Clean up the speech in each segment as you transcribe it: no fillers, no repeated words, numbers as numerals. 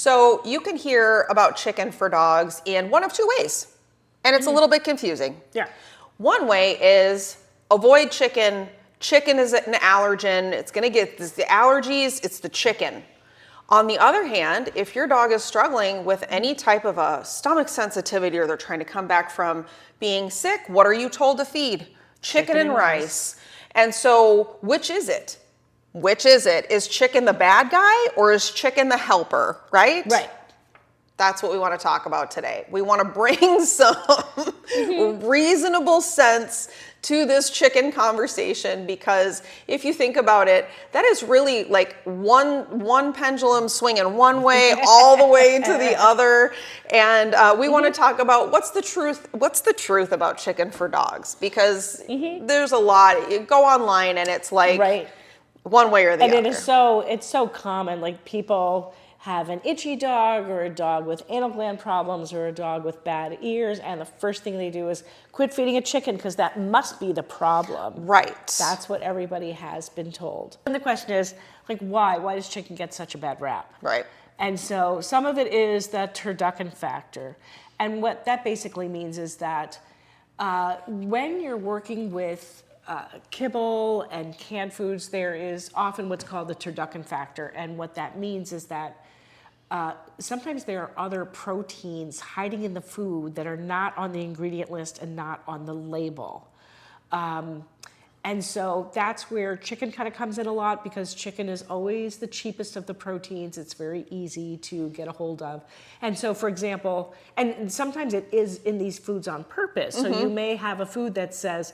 So you can hear about chicken for dogs in one of two ways, and it's a little bit confusing. Yeah. One way is avoid chicken. Chicken is an allergen. It's going to get the allergies. It's the chicken. On the other hand, if your dog is struggling with any type of a stomach sensitivity or they're trying to come back from being sick, what are you told to feed? Chicken and rice. And so which is it? Which is it? Is chicken the bad guy or is chicken the helper, right? Right. That's what we want to talk about today. We want to bring some reasonable sense to this chicken conversation, because if you think about it, that is really like one pendulum swinging one way all the way to the other. And we want to talk about what's the truth about chicken for dogs, because there's a lot. You go online and it's like one way or the other. And it's so common. Like, people have an itchy dog or a dog with anal gland problems or a dog with bad ears, and the first thing they do is quit feeding a chicken because that must be the problem. Right. That's what everybody has been told. And the question is, like, why? Why does chicken get such a bad rap? Right. And so some of it is the turducken factor. And what that basically means is that when you're working with kibble and canned foods, there is often what's called the turducken factor. And what that means is that sometimes there are other proteins hiding in the food that are not on the ingredient list and not on the label. And so that's where chicken kind of comes in a lot, because chicken is always the cheapest of the proteins. It's very easy to get a hold of. And so, for example, and sometimes it is in these foods on purpose. So you may have a food that says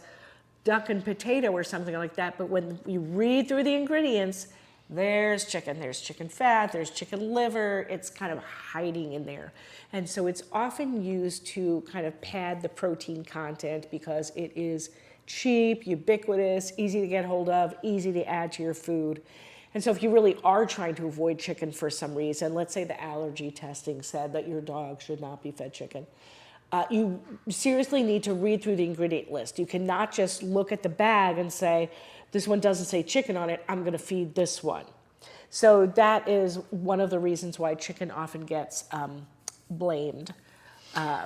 duck and potato or something like that, but when you read through the ingredients, there's chicken fat, there's chicken liver. It's kind of hiding in there. And so it's often used to kind of pad the protein content because it is cheap, ubiquitous, easy to get hold of, easy to add to your food. And so if you really are trying to avoid chicken for some reason, let's say the allergy testing said that your dog should not be fed chicken, you seriously need to read through the ingredient list. You cannot just look at the bag and say, this one doesn't say chicken on it, I'm going to feed this one. So that is one of the reasons why chicken often gets blamed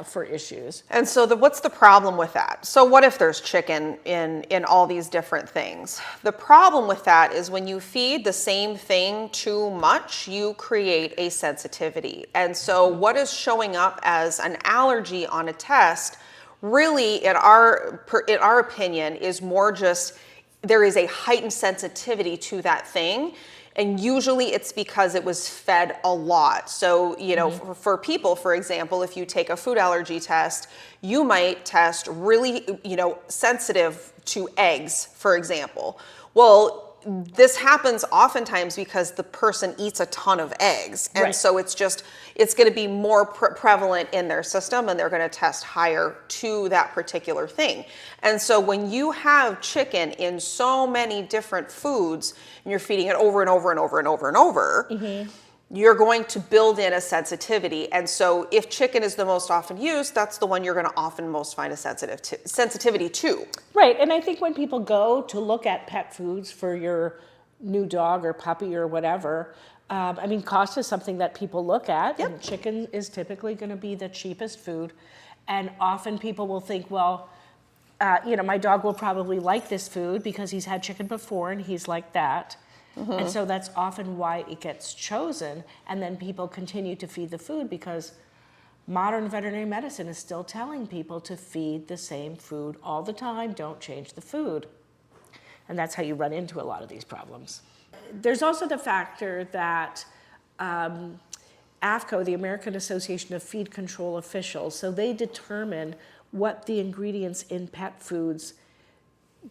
for issues. And so what's the problem with that? So what if there's chicken in all these different things? The problem with that is when you feed the same thing too much, you create a sensitivity. And so what is showing up as an allergy on a test, really, in our opinion, is more just there is a heightened sensitivity to that thing. And usually it's because it was fed a lot. So, you know, for people, for example, if you take a food allergy test, you might test really, sensitive to eggs, for example. Well, this happens oftentimes because the person eats a ton of eggs. And so it's going to be more prevalent in their system, and they're going to test higher to that particular thing. And so when you have chicken in so many different foods and you're feeding it over and over and over and over and over, you're going to build in a sensitivity. And so if chicken is the most often used, that's the one you're going to often most find a sensitivity to. Right. And I think when people go to look at pet foods for your new dog or puppy or whatever, cost is something that people look at. Yep. And chicken is typically going to be the cheapest food. And often people will think, well, my dog will probably like this food because he's had chicken before and he's like that. And so that's often why it gets chosen. And then people continue to feed the food because modern veterinary medicine is still telling people to feed the same food all the time. Don't change the food. And that's how you run into a lot of these problems. There's also the factor that AAFCO, the American Association of Feed Control Officials, so they determine what the ingredients in pet foods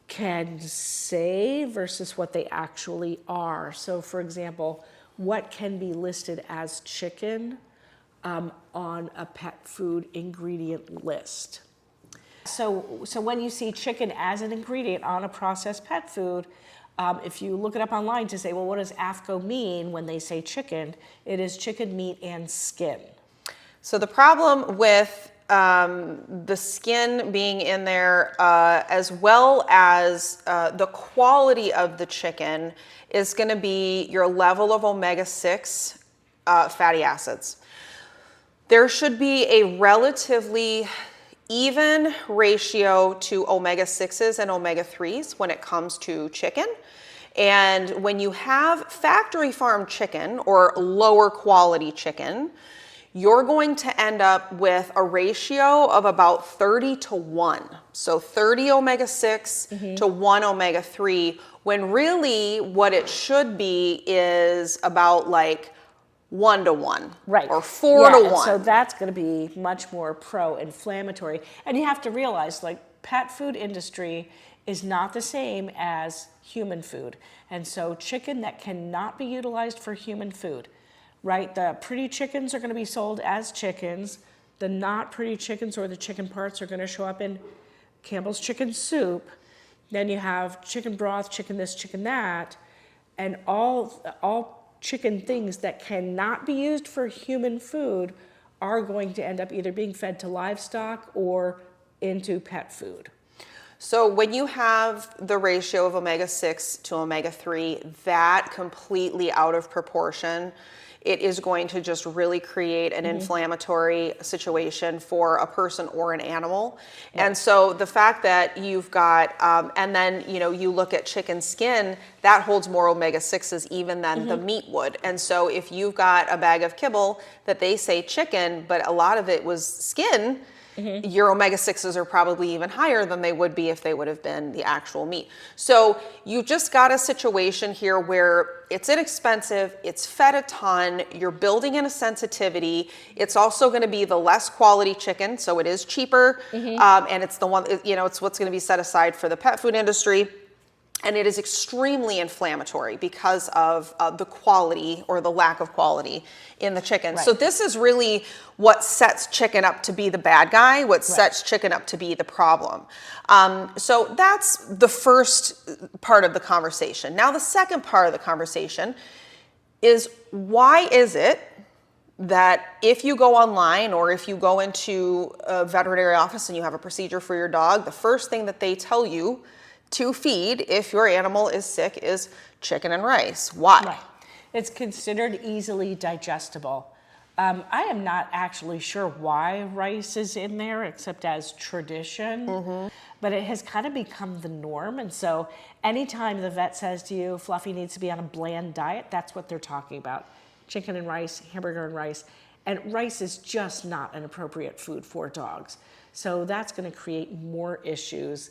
can say versus what they actually are. So, for example, what can be listed as chicken on a pet food ingredient list? So when you see chicken as an ingredient on a processed pet food, if you look it up online to say, well, what does AAFCO mean when they say chicken? It is chicken, meat, and skin. So the problem with the skin being in there, as well as the quality of the chicken, is going to be your level of omega-6 fatty acids. There should be a relatively even ratio to omega-6s and omega-3s when it comes to chicken. And when you have factory farm chicken or lower quality chicken, you're going to end up with a ratio of about 30 to 1. So 30 omega-6 to 1 omega-3, when really what it should be is about like 1 to 1. Right. Or 4 Yeah, to and 1. so that's going to be much more pro-inflammatory. And you have to realize, like, pet food industry is not the same as human food. And so chicken that cannot be utilized for human food, right? The pretty chickens are going to be sold as chickens. The not pretty chickens or the chicken parts are going to show up in Campbell's chicken soup. Then you have chicken broth, chicken this, chicken that, and all chicken things that cannot be used for human food are going to end up either being fed to livestock or into pet food. So when you have the ratio of omega-6 to omega-3 that completely out of proportion, it is going to just really create an inflammatory situation for a person or an animal. Right. And so the fact that you've got, and then, you look at chicken skin, that holds more omega-6s even than the meat would. And so if you've got a bag of kibble that they say chicken, but a lot of it was skin, your omega-6s are probably even higher than they would be if they would have been the actual meat. So you just got a situation here where it's inexpensive, it's fed a ton, you're building in a sensitivity, it's also going to be the less quality chicken, so it is cheaper, and it's the one, it's what's going to be set aside for the pet food industry. And it is extremely inflammatory because of the quality or the lack of quality in the chicken. Right. So this is really what sets chicken up to be the bad guy, what sets chicken up to be the problem. So that's the first part of the conversation. Now the second part of the conversation is, why is it that if you go online or if you go into a veterinary office and you have a procedure for your dog, the first thing that they tell you to feed if your animal is sick is chicken and rice? Why? Right. It's considered easily digestible. I am not actually sure why rice is in there except as tradition, but it has kind of become the norm. And so anytime the vet says to you, Fluffy needs to be on a bland diet, that's what they're talking about. Chicken and rice, hamburger and rice. And rice is just not an appropriate food for dogs. So that's going to create more issues.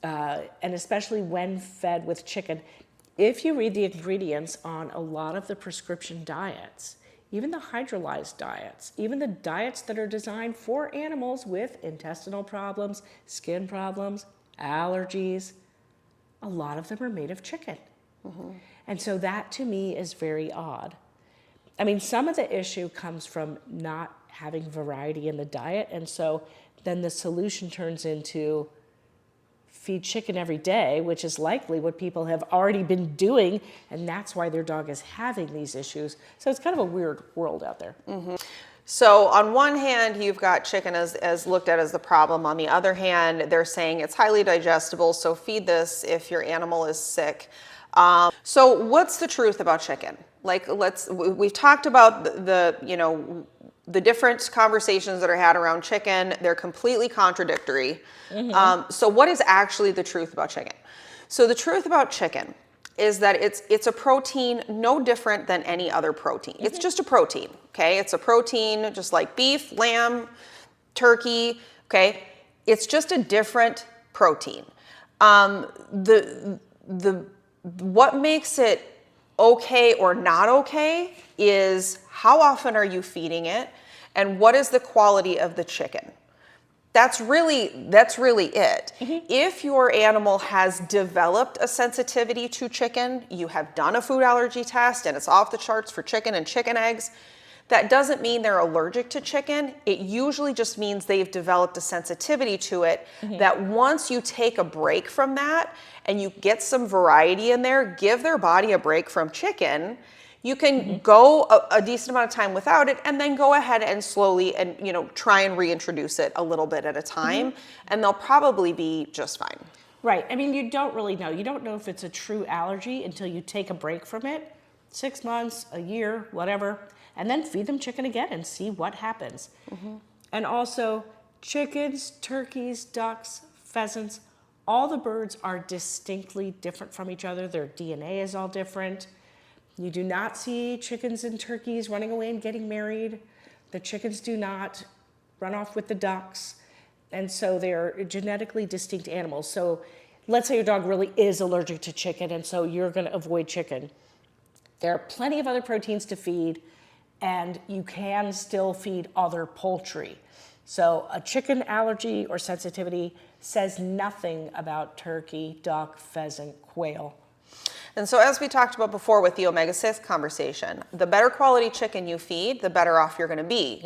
And especially when fed with chicken. If you read the ingredients on a lot of the prescription diets, even the hydrolyzed diets, even the diets that are designed for animals with intestinal problems, skin problems, allergies, a lot of them are made of chicken. And so that to me is very odd. I mean, some of the issue comes from not having variety in the diet, and so then the solution turns into feed chicken every day, which is likely what people have already been doing, and that's why their dog is having these issues. So it's kind of a weird world out there. So on one hand, you've got chicken as looked at as the problem. On the other hand, they're saying it's highly digestible, so feed this if your animal is sick. So what's the truth about chicken? Like, we've talked about the different conversations that are had around chicken. They're completely contradictory. So what is actually the truth about chicken? So the truth about chicken is that it's a protein no different than any other protein. It's just a protein, okay? It's a protein just like beef, lamb, turkey, okay? It's just a different protein. What makes it okay or not okay is how often are you feeding it and what is the quality of the chicken. That's really it. If your animal has developed a sensitivity to chicken, you have done a food allergy test and it's off the charts for chicken and chicken eggs, that doesn't mean they're allergic to chicken. It usually just means they've developed a sensitivity to it, that once you take a break from that and you get some variety in there, give their body a break from chicken, you can go a decent amount of time without it and then go ahead and slowly and try and reintroduce it a little bit at a time, and they'll probably be just fine. Right. I mean, you don't really know. You don't know if it's a true allergy until you take a break from it, 6 months, a year, whatever. and then feed them chicken again and see what happens. And also, chickens, turkeys, ducks, pheasants, all the birds are distinctly different from each other. Their DNA is all different. You do not see chickens and turkeys running away and getting married. The chickens do not run off with the ducks. And so they're genetically distinct animals. So let's say your dog really is allergic to chicken, and so you're going to avoid chicken. There are plenty of other proteins to feed, and you can still feed other poultry. So a chicken allergy or sensitivity says nothing about turkey, duck, pheasant, quail. And so as we talked about before with the omega-6 conversation, the better quality chicken you feed, the better off you're going to be.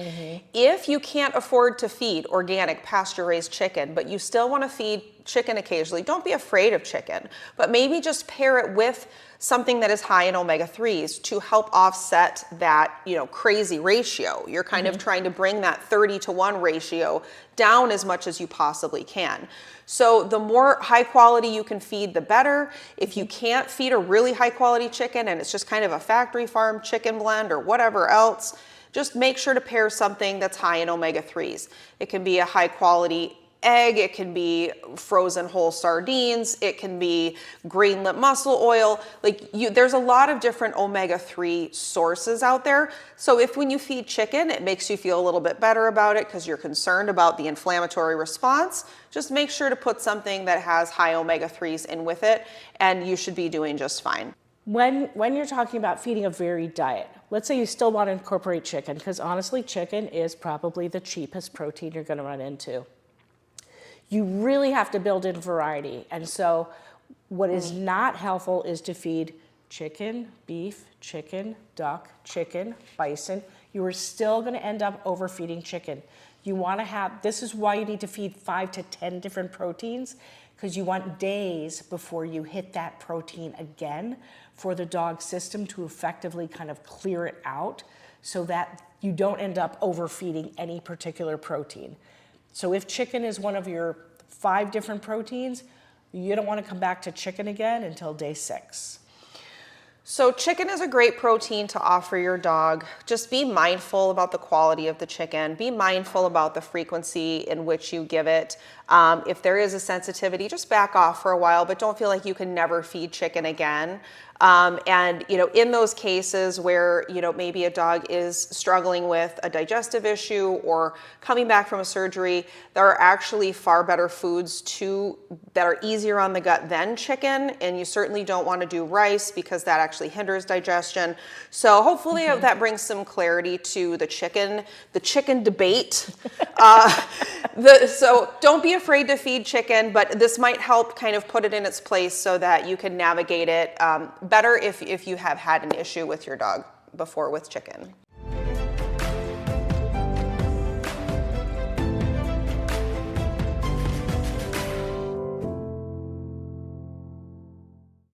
If you can't afford to feed organic pasture-raised chicken, but you still want to feed chicken occasionally, don't be afraid of chicken, but maybe just pair it with something that is high in omega-3s to help offset that, crazy ratio. You're kind of trying to bring that 30-to-1 ratio down as much as you possibly can. So the more high quality you can feed, the better. If you can't feed a really high quality chicken and it's just kind of a factory farm chicken blend or whatever else, just make sure to pair something that's high in omega-3s. It can be a high quality egg, it can be frozen whole sardines, it can be green lip mussel oil. There's a lot of different omega-3 sources out there. So if when you feed chicken, it makes you feel a little bit better about it because you're concerned about the inflammatory response, just make sure to put something that has high omega-3s in with it, and you should be doing just fine. When you're talking about feeding a varied diet, let's say you still want to incorporate chicken, because honestly, chicken is probably the cheapest protein you're going to run into. You really have to build in variety. And so what is not helpful is to feed chicken, beef, chicken, duck, chicken, bison. You are still going to end up overfeeding chicken. You want to have, this is why you need to feed 5 to 10 different proteins, because you want days before you hit that protein again for the dog system to effectively kind of clear it out so that you don't end up overfeeding any particular protein. So if chicken is one of your 5 different proteins, you don't want to come back to chicken again until day 6. So chicken is a great protein to offer your dog. Just be mindful about the quality of the chicken. Be mindful about the frequency in which you give it. If there is a sensitivity, just back off for a while, but don't feel like you can never feed chicken again. In those cases where, maybe a dog is struggling with a digestive issue or coming back from a surgery, there are actually far better foods that are easier on the gut than chicken. And you certainly don't want to do rice because that actually hinders digestion. So hopefully that brings some clarity to the chicken debate. So don't be afraid to feed chicken, but this might help kind of put it in its place so that you can navigate it better if you have had an issue with your dog before with chicken.